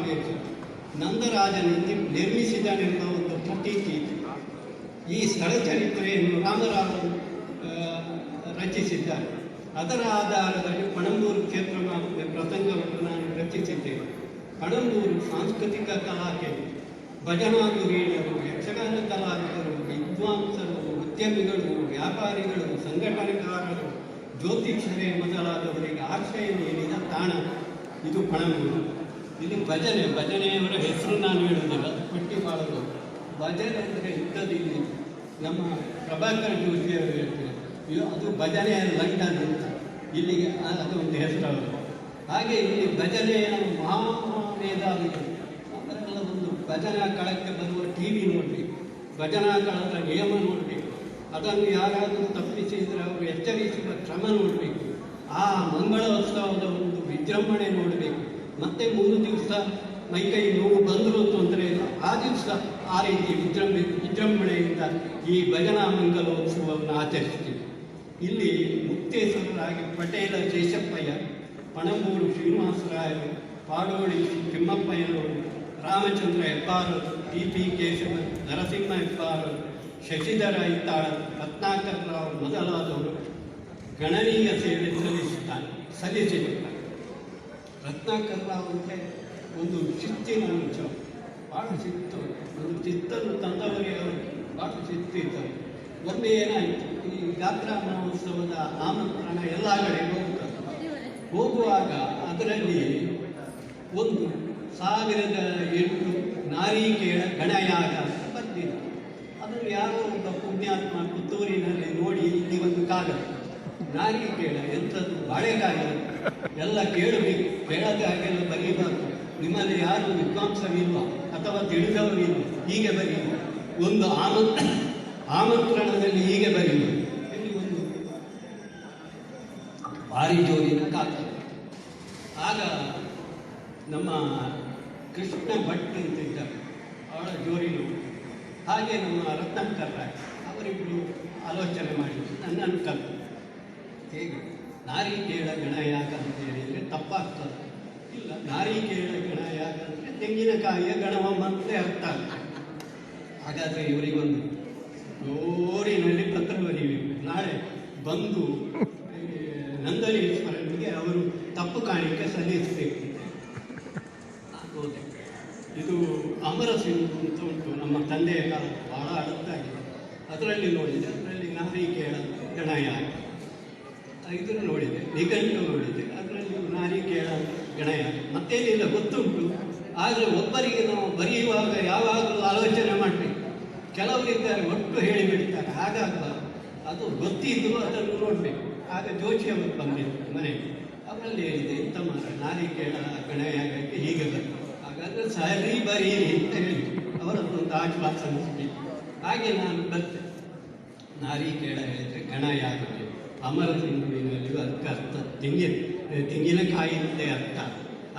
ಮಹಾಕಾವ್ಯ ನಂದರಾಜನಿಂದ ನಿರ್ಮಿಸಿದನೆಂಬ ಒಂದು ಪ್ರತೀತಿ ಇದೆ. ಈ ಸ್ಥಳ ಚರಿತ್ರೆಯನ್ನು ರಾಮರಾವ್ ರಚಿಸಿದ್ದಾರೆ. ಅದರ ಆಧಾರದಲ್ಲಿ ಪಣಂಬೂರು ಕ್ಷೇತ್ರ ಪ್ರಸಂಗವನ್ನು ನಾನು ರಚಿಸಿದ್ದೇನೆ. ಪಣಂಬೂರು ಸಾಂಸ್ಕೃತಿಕ ಕಲಾಕೆ ಭಜನಾ ಧುರೀಣರು, ಯಕ್ಷಗಾನ ಕಲಾವಿದರು, ವಿದ್ವಾಂಸರು, ಉದ್ಯಮಿಗಳು, ವ್ಯಾಪಾರಿಗಳು, ಸಂಘಟನೆಕಾರರು, ಜ್ಯೋತಿಷ್ಯರೇ ಮೊದಲಾದವರಿಗೆ ಆಶ್ರಯ ನೀಡಿದ ತಾಣ ಇದು ಪಣಂಬೂರು. ಇಲ್ಲಿ ಭಜನೆಯವರ ಹೆಸರು ನಾನು ಹೇಳುವುದಿಲ್ಲ, ಪಟ್ಟಿಪಾಳರು. ಭಜನೆ ಅಂದರೆ ಯುದ್ಧದಲ್ಲಿ ನಮ್ಮ ಪ್ರಭಾಕರ್ ಜೋಶಿಯವರು ಹೇಳ್ತಾರೆ, ಅದು ಭಜನೆಯ ಲಂಡನ್ ಅಂತ, ಇಲ್ಲಿಗೆ ಅದೊಂದು ಹೆಸರು. ಹಾಗೆ ಇಲ್ಲಿ ಭಜನೆಯ ಮಹಾಮೇಧಾವಿಗಳು ಅವರೆಲ್ಲ ಒಂದು ಭಜನಾ ಕಳಕ್ಕೆ ಬರುವ ಟಿ ವಿ ನೋಡಬೇಕು, ಭಜನಾ ಕಳದ ನಿಯಮ ನೋಡಬೇಕು, ಅದನ್ನು ಯಾರಾದರೂ ತಪ್ಪಿಸಿದರೆ ಅವರು ಎಚ್ಚರಿಸುವ ಕ್ರಮ ನೋಡಬೇಕು, ಆ ಮಂಗಳೋತ್ಸವದ ಒಂದು ವಿಜೃಂಭಣೆ ನೋಡಬೇಕು. ಮತ್ತೆ 3 ದಿವಸ ಮೈಕೈ ನೋವು ಬಂದರೂ ತೊಂದರೆ ಇಲ್ಲ, ಆ ದಿವಸ ಆ ರೀತಿ ವಿಜೃಂಭಣೆಯಿಂದ ಈ ಭಜನಾ ಮಂಗಲೋತ್ಸವವನ್ನು ಆಚರಿಸ್ತೀವಿ. ಇಲ್ಲಿ ಮುಕ್ತೇಶ್ವರರಾಗಿ ಪಟೇಲ ಶೇಷಪ್ಪಯ್ಯ, ಪಣಂಬೂರು ಶ್ರೀನಿವಾಸರಾಯರು, ಪಾಡೋಳಿ ತಿಮ್ಮಪ್ಪಯ್ಯನವರು, ರಾಮಚಂದ್ರ ಹೆಬ್ಬಾರರು, ಟಿ ಕೇಶವ, ನರಸಿಂಹ ಹೆಬ್ಬಾರರು, ಶಶಿಧರ ಐತಾಳ, ರತ್ನಾಕರ್ ರಾವ್ ಮೊದಲಾದವರು ಗಣನೀಯ ಸೇವೆ ಸಲ್ಲಿಸಿರುತ್ತಾರೆ. ರತ್ನಾಕರ್ ರಾವ್ ಅಂದರೆ ಒಂದು ಶಿಸ್ತಿನ ಅಂಶ, ಭಾಳ ಶಿಸ್ತು, ಒಂದು ಚಿತ್ತನ್ನು ತಂದವರಿಗೆ ಅವರು ಭಾಳ ಶಿಸ್ತಿರ್ತಾರೆ. ಒಮ್ಮೆ ಏನಾಯಿತು, ಈ ಜಾತ್ರಾ ಮಹೋತ್ಸವದ ಆಮಂತ್ರಣ ಎಲ್ಲ ಕಡೆ ಹೋಗುವಾಗ ಅದರಲ್ಲಿ ಒಂದು 1008 ನಾರಿಕೇಳ ಗಣಯಾಗ ಅಂತ ಬರ್ತಿತ್ತು. ಅದನ್ನು ಯಾರೋ ಒಬ್ಬ ಪುಣ್ಯಾತ್ಮ ಪುತ್ತೂರಿನಲ್ಲಿ ನೋಡಿ, ಇಲ್ಲಿ ಒಂದು ಕಾಗದ ನಾರಿಕೇಳ ಎಂಥದ್ದು, ಬಾಳೆಕಾಯಿ ಎಲ್ಲ ಕೇಳಬೇಕು, ಕೇಳದೆ ಹಾಗೆಲ್ಲ ಬರೀಬಾರ್ದು, ನಿಮ್ಮಲ್ಲಿ ಯಾರು ವಿದ್ವಾಂಸರಿಲ್ವ ಅಥವಾ ತಿಳಿದವರಿಲ್ವ, ಹೀಗೆ ಬರೀ ಒಂದು ಆಮಂತ್ರಣದಲ್ಲಿ ಹೀಗೆ ಬರೀಬೋದು. ಇಲ್ಲಿ ಒಂದು ಭಾರಿ ಜೋರಿನ ಕಾಲ. ಆಗ ನಮ್ಮ ಕೃಷ್ಣ ಭಟ್ ಅಂತ ಇದ್ದಾರೆ, ಅವಳ ಜೋರಿನ, ಹಾಗೆ ನಮ್ಮ ರತ್ನಾಕರ್ ರಾಯ್, ಅವರಿಬ್ಬರು ಆಲೋಚನೆ ಮಾಡಿದ್ರು, ನನ್ನನ್ನು ಕಲ್ತು ಹೇಗೆ ನಾರಿಕೇಳ ಗಣಯಾಗ ಅಂತ ಹೇಳಿದರೆ ತಪ್ಪಾಗ್ತದೆ. ಇಲ್ಲ, ನಾರಿಕೇಳ ಗಣಯಾಗ ಅಂದರೆ ತೆಂಗಿನಕಾಯಿಯ ಗಣವಮ್ಮ ಅಂತ ಅರ್ಥ ಆಗ್ತದೆ. ಹಾಗಾದರೆ ಇವರಿಗೊಂದು ಜೋರಿನಲ್ಲಿ ಪತ್ರ ಬರೀಬೇಕು, ನಾಳೆ ಬಂದು ನಂದನೀಶ್ವರನಿಗೆ ಅವರು ತಪ್ಪು ಕಾಣಿಕೆ ಸಲ್ಲಿಸಬೇಕು ಅಂತ. ಹೋದೆ. ಇದು ಅಮರ ಸಿಂಧು ಅಂತ ಉಂಟು, ನಮ್ಮ ತಂದೆಯ ಕಾಲ ಭಾಳ ಹಳತ್ತಾಗಿದೆ, ಅದರಲ್ಲಿ ನೋಡಿದೆ. ಅದರಲ್ಲಿ ನಾರಿಕೇಳ ಗಣಯಾಗ ಇದನ್ನು ನೋಡಿದೆ, ನಿಘಂಟು ನೋಡಿದೆ, ಅದರಲ್ಲಿ ನಾರಿಕೇಳ ಗಣಯಾಗ ಮತ್ತೇನಿಲ್ಲ ಗೊತ್ತುಂಟು. ಆದರೆ ಒಬ್ಬರಿಗೆ ನಾವು ಬರೆಯುವಾಗ ಯಾವಾಗಲೂ ಆಲೋಚನೆ ಮಾಡಬೇಕು. ಕೆಲವರಿದ್ದಾರೆ ಒಟ್ಟು ಹೇಳಿಬಿಡ್ತಾರೆ, ಹಾಗಾಗಬಾರ್ದು. ಅದು ಗೊತ್ತಿದ್ದು ಅದನ್ನು ನೋಡಬೇಕು. ಆಗ ಜೋಶಿಯವರು ಬಂದಿದ್ರು ಮನೆಗೆ, ಅವರಲ್ಲಿ ಹೇಳಿದೆ, ಇಂಥ ಮಾರ ನಾರಿಕೇಳ ಗಣಯಾಗಕ್ಕೆ ಹೀಗೆ ಬಂತು, ಹಾಗಾದರೆ ಸರಿ ಬರೀರಿ ಅಂತ ಹೇಳಿದ್ರು. ಅವರದ್ದೊಂದು ಆಶ್ವಾಸನೆ ಸಿಕ್ಕಿತ್ತು. ಹಾಗೆ ನಾನು ಬರ್ತೆ. ನಾರಿಕೇಳ ಹೇಳಿದರೆ ಗಣಯಾಗಬೇಕು, ಅಮರ ಸಿಂಧುವಿನಲ್ಲಿ ಅದಕ್ಕೆ ಅರ್ಥ ತೆಂಗಿನಕಾಯಿ ಅಂತ ಅರ್ಥ,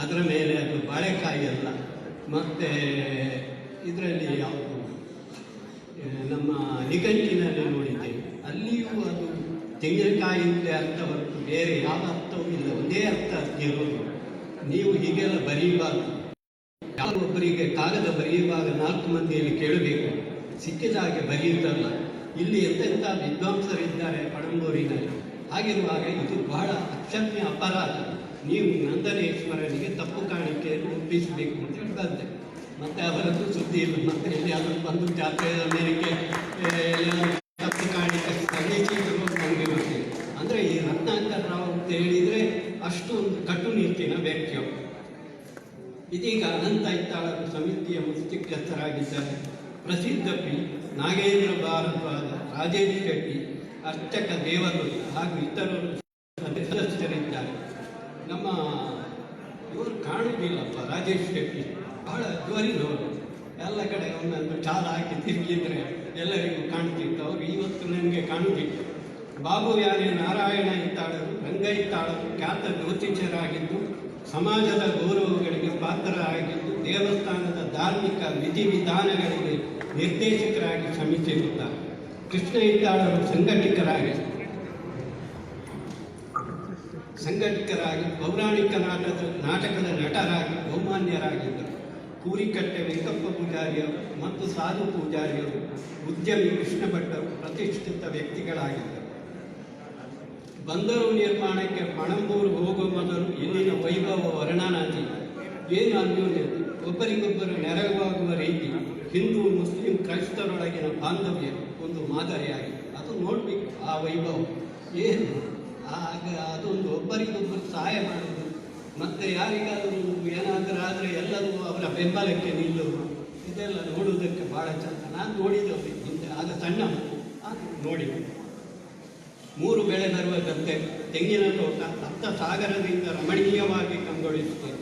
ಅದರ ಮೇಲೆ ಅದು ಬಾಳೆಕಾಯಿ ಅಲ್ಲ. ಮತ್ತು ಇದರಲ್ಲಿ ಯಾವುದು ನಮ್ಮ ನಿಘಂಟಿನಲ್ಲಿ ನೋಡಿದ್ದೇವೆ, ಅಲ್ಲಿಯೂ ಅದು ತೆಂಗಿನಕಾಯಿ ಅಂತ ಅರ್ಥ ಹೊರತು ಬೇರೆ ಯಾವ ಅರ್ಥವೂ ಇಲ್ಲ, ಒಂದೇ ಅರ್ಥ ಇರೋದು. ನೀವು ಹೀಗೆಲ್ಲ ಬರೀಬಾರ್ದು. ಯಾರೊಬ್ಬರಿಗೆ ಕಾಗದ ಬರೆಯುವಾಗ 4 ಮಂದಿಯಲ್ಲಿ ಕೇಳಬೇಕು, ಸಿಕ್ಕಿದ ಹಾಗೆ ಬರೆಯುತ್ತಲ್ಲ. ಇಲ್ಲಿ ಎಂತೆಂಥ ವಿದ್ವಾಂಸರಿದ್ದಾರೆ ಪಣಂಬೂರಿನಲ್ಲಿ. ಹಾಗಿರುವಾಗ ಇದು ಬಹಳ ಅಕ್ಷಮ್ಯ ಅಪರಾಧ. ನೀವು ನಂದನೇಶ್ವರನಿಗೆ ತಪ್ಪು ಕಾಣಿಕೆಯನ್ನು ಒಪ್ಪಿಸಬೇಕು ಅಂತ ಹೇಳ್ಬಾರ್ದೆ. ಮತ್ತು ಅವರದ್ದು ಸುದ್ದಿ ಇಲ್ಲ. ಮತ್ತೆ ಎಲ್ಲಿ ಅದನ್ನು ಬಂದು ಜಾತ್ರೆಯ ಮೇರೆಗೆ ತಪ್ಪು ಕಾಣಿಕೆ ಸಲ್ಲಿಸಿದ್ರು ನಮಗೆ ಗೊತ್ತಿಲ್ಲ. ಅಂದರೆ ಈ ರತ್ನಾಕರ್ ರಾವ್ ಅಂತ ಹೇಳಿದರೆ ಅಷ್ಟು ಒಂದು ಕಟ್ಟುನಿಟ್ಟಿನ ವ್ಯಕ್ತಿ. ಇದೀಗ ಅನಂತ ಐತಾಳರ ಸಮಿತಿಯ ಮುಖ್ಯಸ್ಥರಾಗಿದ್ದಾರೆ ಪ್ರಸಿದ್ಧ ಪಿ ನಾಗೇಂದ್ರ ಭಾರದ್ವಾಜ, ರಾಜೇಶ್ ಶೆಟ್ಟಿ, ಅರ್ಚಕ ದೇವದತ್ತ ಹಾಗೂ ಇತರರು ಸದಸ್ಯರಿದ್ದಾರೆ. ನಮ್ಮ ಇವರು ಕಾಣುವುದಿಲ್ಲಪ್ಪ, ರಾಜೇಶ್ ಶೆಟ್ಟಿ ಬಹಳ ಜೋರಿನವರು, ಎಲ್ಲ ಕಡೆ ಒಂದೊಂದು ಚಾಲ ಹಾಕಿ ತಿರುಗಿದ್ರೆ ಎಲ್ಲರಿಗೂ ಕಾಣ್ತಿತ್ತು. ಅವರು ಇವತ್ತು ನನಗೆ ಕಾಣುವುದಿಲ್ಲ. ಬಾಬು ಯಾನೆ ನಾರಾಯಣ ಇತ್ತಾಳರು, ರಂಗ ಇತ್ತಾಳರು ಖ್ಯಾತ ಜ್ಯೋತಿಷ್ಯರಾಗಿದ್ದು ಸಮಾಜದ ಗೌರವಗಳಿಗೆ ಪಾತ್ರರಾಗಿದ್ದು ದೇವಸ್ಥಾನದ ಧಾರ್ಮಿಕ ವಿಧಿವಿಧಾನಗಳಿಗೆ ನಿರ್ದೇಶಕರಾಗಿ ಶ್ರಮಿಸಿರುತ್ತಾರೆ. ಕೃಷ್ಣ ಇತ್ತಾಳರು ಸಂಘಟಕರಾಗಿ ಪೌರಾಣಿಕ ನಾಟಕದ ನಟರಾಗಿ ಬಹುಮಾನ್ಯರಾಗಿದ್ದರು. ಕೂರಿಕಟ್ಟೆ ವೆಂಕಪ್ಪ ಪೂಜಾರಿಯವರು ಮತ್ತು ಸಾಧು ಪೂಜಾರಿಯವರು ಉದ್ಯಮಿ ಕೃಷ್ಣ ಭಟ್ಟರು ಪ್ರತಿಷ್ಠಿತ ವ್ಯಕ್ತಿಗಳಾಗಿದ್ದರು. ಬಂದರು ನಿರ್ಮಾಣಕ್ಕೆ ಪಣಂಬೂರು ಹೋಗುವ ಮೊದಲು ಇಲ್ಲಿನ ವೈಭವ ವರ್ಣನಾತಿ ಏನು ಅನ್ಯೋನ್ಯತೆ, ಒಬ್ಬರಿಗೊಬ್ಬರು ನೆರವಾಗುವ ರೀತಿ, ಹಿಂದೂ ಮುಸ್ಲಿಂ ಕ್ರೈಸ್ತರೊಳಗಿನ ಬಾಂಧವ್ಯ ಒಂದು ಮಾದರಿಯಾಗಿದೆ. ಅದು ನೋಡಬೇಕು ಆ ವೈಭವ ಏನು. ಆಗ ಅದೊಂದು ಒಬ್ಬರಿಗೊಬ್ಬರು ಸಹಾಯ ಮಾಡೋದು, ಮತ್ತು ಯಾರಿಗಾದರೂ ಏನಾದರೂ ಆದರೆ ಎಲ್ಲರೂ ಅವರ ಬೆಂಬಲಕ್ಕೆ ನಿಲ್ಲುವುದು, ಇದೆಲ್ಲ ನೋಡುವುದಕ್ಕೆ ಭಾಳ ಚಂದ. ನಾನು ನೋಡಿದ್ದವು ಹಿಂದೆ, ಆಗ ಸಣ್ಣ ನೋಡಿ. 3 ಬೆಳೆ ಬರುವ ಗದ್ದೆ, ತೆಂಗಿನ ತೋಟ, ಸಪ್ತ ಸಾಗರದಿಂದ ರಮಣೀಯವಾಗಿ ಕಂಗೊಳಿಸುತ್ತದೆ.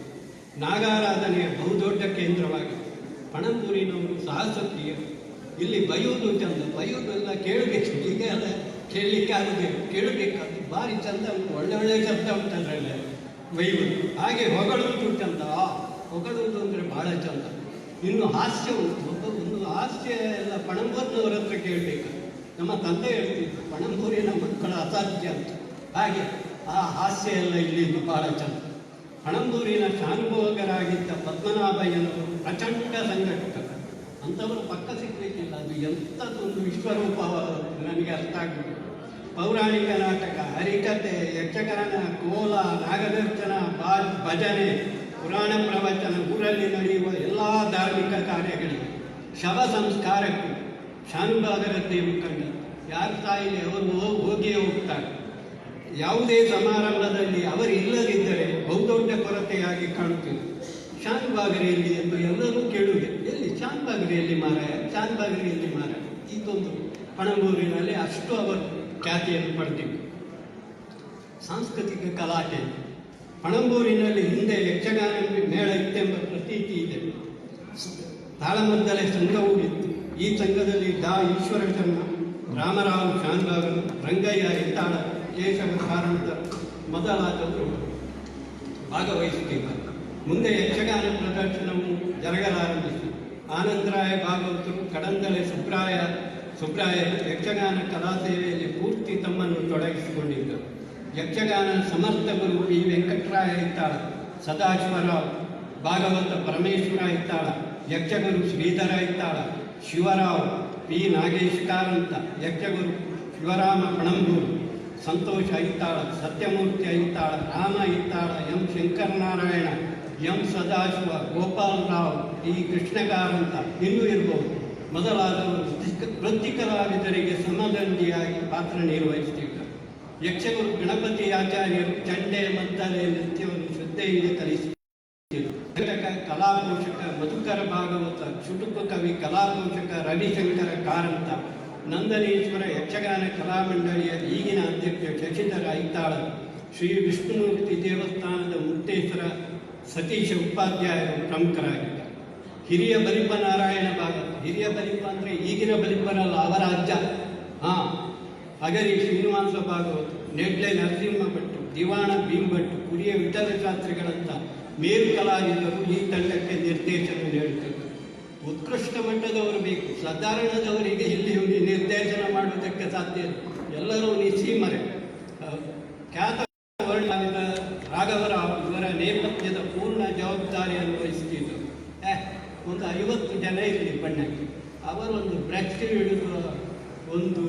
ನಾಗಾರಾಧನೆಯ ಬಹುದೊಡ್ಡ ಕೇಂದ್ರವಾಗಿದೆ. ಪಣಂಬೂರಿನವರು ಸಾಹಸಪ್ರಿಯರು. ಇಲ್ಲಿ ಬೈಯೋದು ಚಂದ, ಬೈಯೋದೆಲ್ಲ ಕೇಳಬೇಕು. ಈಗ ಎಲ್ಲ ಕೇಳಲಿಕ್ಕೆ ಆಗೋದಿಲ್ಲ, ಕೇಳಬೇಕಾದ್ರು ಭಾರಿ ಚಂದ ಉಂಟು, ಒಳ್ಳೆ ಶಬ್ದ ಉಂಟದ್ರಲ್ಲ ಬೈಯುವುದು. ಹಾಗೆ ಹೊಗಳುವುದು ಚಂದ, ಹೊಗಳುವುದು ಅಂದರೆ ಭಾಳ ಚಂದ. ಇನ್ನು ಹಾಸ್ಯ ಉಂಟು, ಒಂದು ಹಾಸ್ಯ ಎಲ್ಲ ಪಣಂಬೂರಿನವರ ಹತ್ರ ಕೇಳಬೇಕು. ನಮ್ಮ ತಂದೆ ಹೇಳ್ತಿದ್ರು ಪಣಂಬೂರಿನ ಮಕ್ಕಳ ಅಸಾಧ್ಯ ಅಂತ. ಹಾಗೆ ಆ ಹಾಸ್ಯ ಎಲ್ಲ ಇಲ್ಲಿ ಭಾಳ ಚಂದ. ಪಣಂಬೂರಿನ ಶಾನುಭೋಗರಾಗಿದ್ದ ಪದ್ಮನಾಭಯ್ಯನವರು ಪ್ರಚಂಡ ಸಂಘಟಕ. ಅಂಥವರು ಪಕ್ಕ ಸಿಗಲಿಕ್ಕಿಲ್ಲ. ಅದು ಎಂಥದ್ದೊಂದು ವಿಶ್ವರೂಪ ನನಗೆ ಅರ್ಥ ಆಗ್ಬಿಟ್ಟು. ಪೌರಾಣಿಕ ನಾಟಕ, ಹರಿಕತೆ, ಯಕ್ಷಗಾನ, ಕೋಲ, ನಾಗದರ್ಶನ, ಭಜನೆ, ಪುರಾಣ ಪ್ರವಚನ, ಊರಲ್ಲಿ ನಡೆಯುವ ಎಲ್ಲ ಧಾರ್ಮಿಕ ಕಾರ್ಯಗಳಿಗೆ, ಶವ ಸಂಸ್ಕಾರಕ್ಕೂ ಶಾನುಭಾಗರದ್ದೇ ಮುಖಂಡ. ಯಾರು ತಾಯಿಗೆ ಅವರು ಹೋಗಿಯೇ ಹೋಗ್ತಾರೆ. ಯಾವುದೇ ಸಮಾರಂಭದಲ್ಲಿ ಅವರು ಇಲ್ಲದಿದ್ದರೆ ಬಹುದೊಡ್ಡ ಕೊರತೆಯಾಗಿ ಕಾಣುತ್ತಿದೆ. ಶಾನುಭಾಗರಿಯಲ್ಲಿ ಎಂದು ಎಲ್ಲರೂ ಕೇಳುವುದೇ, ಎಲ್ಲಿ ಶಾನುಭಾಗರಿಯಲ್ಲಿ ಮಾರಾಯ, ಶಾನುಭಾಗರಿಯಲ್ಲಿ ಮಾರಾಯ. ಇದೊಂದು ಪಣಂಬೂರಿನಲ್ಲಿ ಅಷ್ಟು ಅವರು ಖ್ಯಾತಿಯನ್ನು ಪಡೆದಿವೆ. ಸಾಂಸ್ಕೃತಿಕ ಕಲಾಟೆ. ಪಣಂಬೂರಿನಲ್ಲಿ ಹಿಂದೆ ಯಕ್ಷಗಾನ ಮೇಳ ಇತ್ತೆಂಬ ಪ್ರತೀತಿ ಇದೆ. ತಾಳಮದ್ದಲೆ ಸಂಘವೂ ಇತ್ತು. ಈ ಸಂಘದಲ್ಲಿ ಈಶ್ವರ ಶರ್ಮ, ರಾಮರಾವ್ ಶಾನುಭಾಗರು, ರಂಗಯ್ಯ ಹೆತ್ತಾಳ, ಕೇಶವ ಕಾರಂತರು ಮೊದಲಾದವರು ಭಾಗವಹಿಸುತ್ತಿದ್ದರು. ಮುಂದೆ ಯಕ್ಷಗಾನ ಪ್ರದರ್ಶನವು ಜರಗಲಾರಂಭಿಸಿ ಆನಂದರಾಯ ಭಾಗವತರು, ಕಡಂದಲೆ ಸುಬ್ರಾಯರು ಯಕ್ಷಗಾನ ಕಲಾ ಸೇವೆಯಲ್ಲಿ ಪೂರ್ತಿ ತಮ್ಮನ್ನು ತೊಡಗಿಸಿಕೊಂಡಿದ್ದರು. ಯಕ್ಷಗಾನ ಸಮರ್ಥ ಗುರು ಪಿ ವೆಂಕಟರಾಯ ಹೆತ್ತಾಳ, ಸದಾಶಿವರಾವ್ ಭಾಗವತ ಪರಮೇಶ್ವರ ಹೆತ್ತಾಳ, ಯಕ್ಷಗುರು ಶ್ರೀಧರ ಹೆತ್ತಾಳ, ಶಿವರಾವ್ ಪಿ ನಾಗೇಶ್ ಕಾರಂತ, ಯಕ್ಷಗುರು Shivarama Panamburu, Santosha Aithal, Satyamurthy Aithal, Rama Aithal, M Shankaranarayana, M Sadashiva, Gopalarao, T Krishnakaranth ಇನ್ನೂ ಇರ್ಬೋದು ಮೊದಲಾದವರು ವೃತ್ತಿಕಲಾವಿದರಿಗೆ ಸಮದಂಡಿಯಾಗಿ ಪಾತ್ರ ನಿರ್ವಹಿಸುತ್ತಿದ್ದರು. ಯಕ್ಷಗುರು ಗಣಪತಿ ಆಚಾರ್ಯರು ಚಂಡೆ ಮದ್ದಲೆ ನೃತ್ಯವನ್ನು ಶ್ರದ್ಧೆಯಿಂದ ಕಲಿಸಿದರು. ಕಲಾಪೋಷಕ ಮಧುಕರ ಭಾಗವತ, ಚುಟುಕು ಕವಿ ಕಲಾಪೋಷಕ ರವಿಶಂಕರ ಕಾರಂತ, ನಂದನೇಶ್ವರ ಯಕ್ಷಗಾನ ಕಲಾಮಂಡಳಿಯ ಈಗಿನ ಅಧ್ಯಕ್ಷ ಶಶಿಧರ ಐತಾಳ, ಶ್ರೀ ವಿಷ್ಣುಮೂರ್ತಿ ದೇವಸ್ಥಾನದ ಮುತ್ತೇಶ್ವರ ಸತೀಶ ಉಪಾಧ್ಯಾಯರು ಪ್ರಮುಖರಾಗಿದ್ದಾರೆ. ಹಿರಿಯ ಬಲಿಪ ನಾರಾಯಣ ಭಾಗವತ, ಹಿರಿಯ ಬಲಿಪ ಅಂದರೆ ಈಗಿನ ಬಲಿಪರಲ್ಲ, ಅವರ ಅಜ್ಜ. ಅಗರಿ ಶ್ರೀನಿವಾಸ ಭಾಗವತ, ನೆಡ್ಲೆ ನರಸಿಂಹ ಭಟ್ಟು, ದಿವಾಣ ಭೀಮಭಟ್ಟು, ಕುರಿಯ ವಿಠಲ ಶಾಸ್ತ್ರಿಗಳಂತ ಮೇರು ಕಲಾವಿದರು ಈ ತಂಡಕ್ಕೆ ನಿರ್ದೇಶನ ನೀಡುತ್ತಿದ್ದರು. ಉತ್ಕೃಷ್ಟ ಮಟ್ಟದವರು ಬೇಕು, ಸಾಧಾರಣದವರಿಗೆ ಇಲ್ಲಿ ನಿರ್ದೇಶನ ಮಾಡುವುದಕ್ಕೆ ಸಾಧ್ಯ ಇಲ್ಲ. ಎಲ್ಲರೂ ನಿಸ್ಸೀಮರೆ. ಖ್ಯಾತ ವರ್ಣಾವಿದ ರಾಘವರಾವ್ ಇವರ ನೇಪಥ್ಯದ ಪೂರ್ಣ ಜವಾಬ್ದಾರಿಯನ್ನು ವಹಿಸುತ್ತಿದ್ದರು. ಒಂದು 50 ಜನ ಇರಲಿ ಬಣ್ಣಕ್ಕೆ. ಅವರೊಂದು ಬ್ರಷ್ ಹಿಡಿದು ಒಂದು